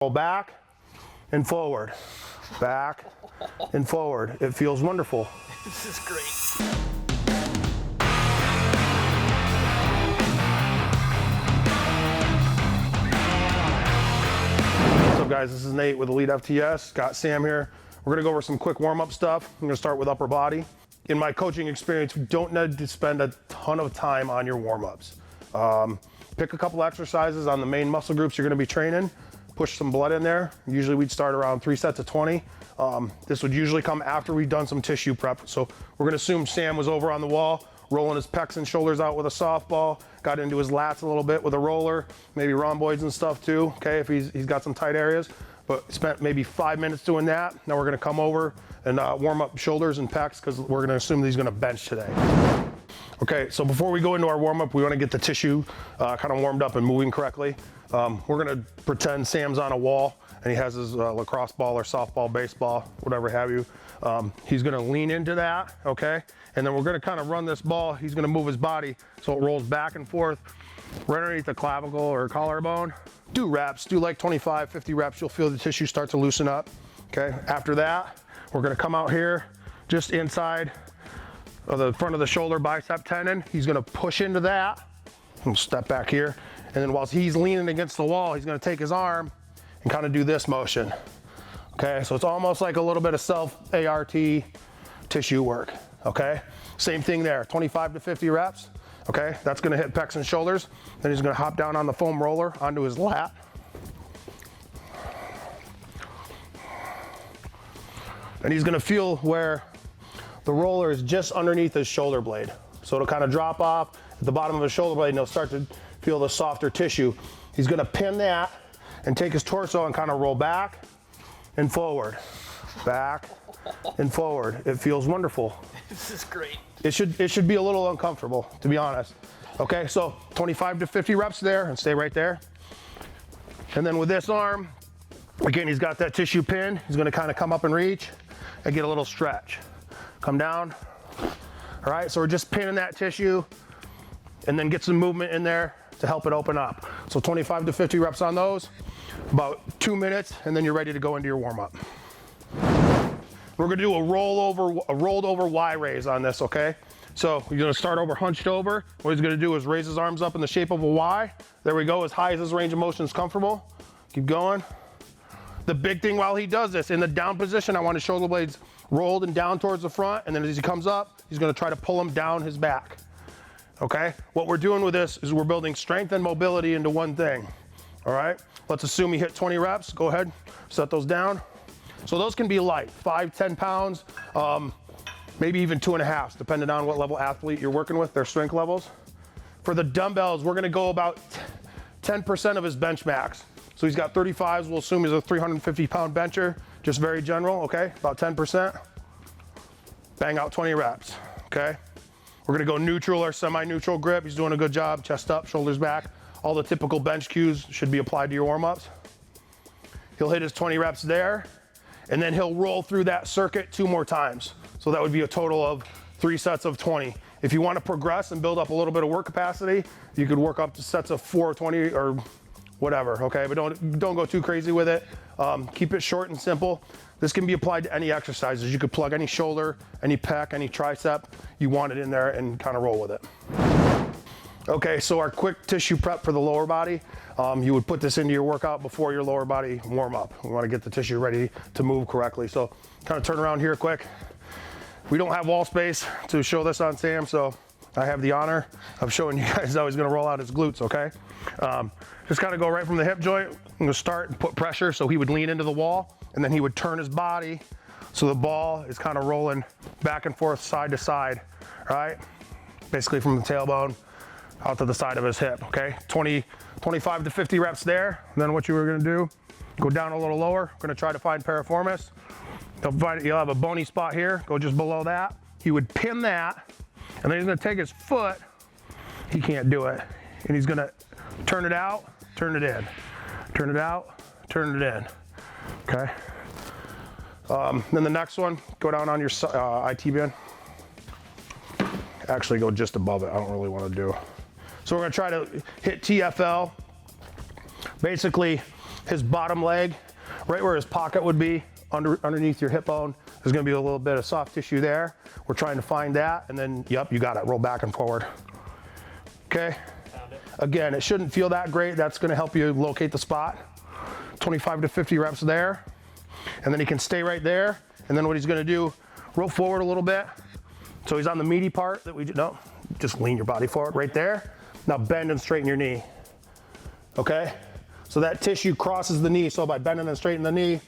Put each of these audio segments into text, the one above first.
Roll back and forward, back and forward. It feels wonderful. This is great. What's up, guys? This is Nate with Elite FTS. Got Sam here. We're gonna go over some quick warm-up stuff. I'm gonna start with upper body. In my coaching experience, we don't need to spend a ton of time on your warm-ups. Pick a couple exercises on the main muscle groups you're gonna be training. Push some blood in there. Usually we'd start around 3 sets of 20. This would usually come after we've done some tissue prep. So we're gonna assume Sam was over on the wall, rolling his pecs and shoulders out with a softball, got into his lats a little bit with a roller, maybe rhomboids and stuff too, okay, if he's got some tight areas. But spent maybe 5 minutes doing that. Now we're gonna come over and warm up shoulders and pecs because we're gonna assume that he's gonna bench today. Okay, so before we go into our warm-up, we wanna get the tissue kind of warmed up and moving correctly. We're gonna pretend Sam's on a wall and he has his lacrosse ball or softball, baseball, whatever have you. He's gonna lean into that, okay? And then we're gonna kind of run this ball. He's gonna move his body so it rolls back and forth right underneath the clavicle or collarbone. Do reps, do like 25, 50 reps. You'll feel the tissue start to loosen up, okay? After that, we're gonna come out here just inside of the front of the shoulder bicep tendon. He's gonna push into that. We'll step back here. And then whilst he's leaning against the wall, he's gonna take his arm and kind of do this motion. Okay, so it's almost like a little bit of self-ART tissue work, okay? Same thing there, 25 to 50 reps, okay? That's gonna hit pecs and shoulders. Then he's gonna hop down on the foam roller onto his lat. And he's gonna feel where the roller is just underneath his shoulder blade. So it'll kind of drop off at the bottom of his shoulder blade and he'll start to feel the softer tissue. He's gonna pin that and take his torso and kind of roll back and forward, back and forward. It feels wonderful. This is great. It should be a little uncomfortable, to be honest. Okay, so 25 to 50 reps there and stay right there. And then with this arm, again, he's got that tissue pin. He's gonna kind of come up and reach and get a little stretch. Come down. All right, so we're just pinning that tissue and then get some movement in there to help it open up. So 25 to 50 reps on those, about 2 minutes, and then you're ready to go into your warm-up. We're gonna do a rolled over Y raise on this, okay? So you're gonna start over hunched over. What he's gonna do is raise his arms up in the shape of a Y. There we go, as high as his range of motion is comfortable. Keep going. The big thing while he does this, in the down position, I want his shoulder blades rolled and down towards the front, and then as he comes up, he's gonna try to pull him down his back. Okay? What we're doing with this is we're building strength and mobility into one thing. All right? Let's assume he hit 20 reps. Go ahead, set those down. So those can be light, 5, 10 pounds, maybe even 2.5, depending on what level athlete you're working with, their strength levels. For the dumbbells, we're gonna go about 10% of his bench max. So he's got 35s, we'll assume he's a 350 pound bencher, just very general, okay? About 10%. Bang out 20 reps, okay? We're gonna go neutral or semi-neutral grip. He's doing a good job, chest up, shoulders back. All the typical bench cues should be applied to your warm-ups. He'll hit his 20 reps there, and then he'll roll through that circuit 2 more times. So that would be a total of 3 sets of 20. If you wanna progress and build up a little bit of work capacity, you could work up to sets of 4, 20, or whatever, okay? But don't go too crazy with it. Keep it short and simple. This can be applied to any exercises. You could plug any shoulder, any pec, any tricep. You want it in there and kind of roll with it. Okay, so our quick tissue prep for the lower body. You would put this into your workout before your lower body warm up. We want to get the tissue ready to move correctly. So kind of turn around here quick. We don't have wall space to show this on Sam, so I have the honor of showing you guys how he's gonna roll out his glutes, okay? Just kind of go right from the hip joint. I'm gonna start and put pressure so he would lean into the wall, and then he would turn his body so the ball is kind of rolling back and forth, side to side, right? Basically from the tailbone out to the side of his hip, okay? 25 to 50 reps there. And then what you were gonna do, go down a little lower. We're gonna try to find piriformis. You'll have a bony spot here, go just below that. He would pin that, and then he's gonna take his foot, he can't do it, and he's gonna turn it out, turn it in. Turn it out, turn it in, okay? Then the next one, go down on your IT band. Actually go just above it, I don't really wanna do. So we're gonna try to hit TFL. Basically, his bottom leg, right where his pocket would be, underneath your hip bone, there's gonna be a little bit of soft tissue there. We're trying to find that, and then, yep, you got it, roll back and forward. Okay? Found it. Again, it shouldn't feel that great. That's gonna help you locate the spot. 25 to 50 reps there. And then he can stay right there. And then what he's gonna do, roll forward a little bit. So he's on the meaty part that we do, no, just lean your body forward right there. Now bend and straighten your knee, okay? So that tissue crosses the knee. So by bending and straightening the knee,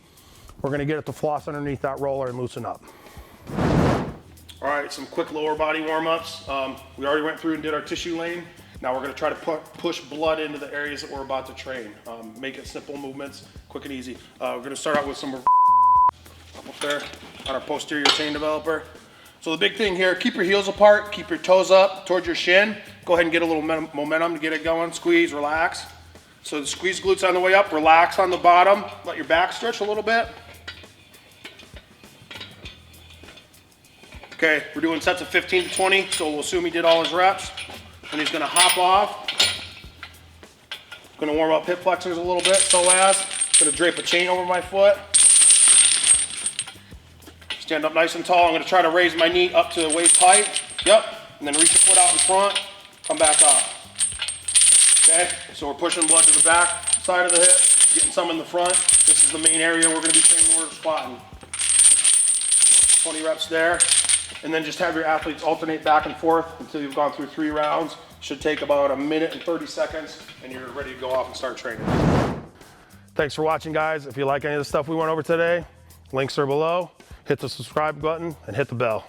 we're gonna get it to floss underneath that roller and loosen up. All right, some quick lower body warm-ups. We already went through and did our tissue lane. Now we're gonna try to push blood into the areas that we're about to train. Make it simple movements, quick and easy. We're gonna start out with some up there on our posterior chain developer. So the big thing here, keep your heels apart, keep your toes up towards your shin. Go ahead and get a little momentum to get it going. Squeeze, relax. So the squeeze glutes on the way up, relax on the bottom. Let your back stretch a little bit. Okay, we're doing sets of 15 to 20, so we'll assume he did all his reps. And he's gonna hop off. Gonna warm up hip flexors a little bit, gonna drape a chain over my foot. Stand up nice and tall. I'm gonna try to raise my knee up to waist height. Yep, and then reach the foot out in front, come back up. Okay, so we're pushing blood to the back side of the hip, getting some in the front. This is the main area we're gonna be training where we're squatting. 20 reps there. And then just have your athletes alternate back and forth until you've gone through 3 rounds. Should take about a minute and 30 seconds, and you're ready to go off and start training. Thanks for watching, guys. If you like any of the stuff we went over today, links are below. Hit the subscribe button and hit the bell.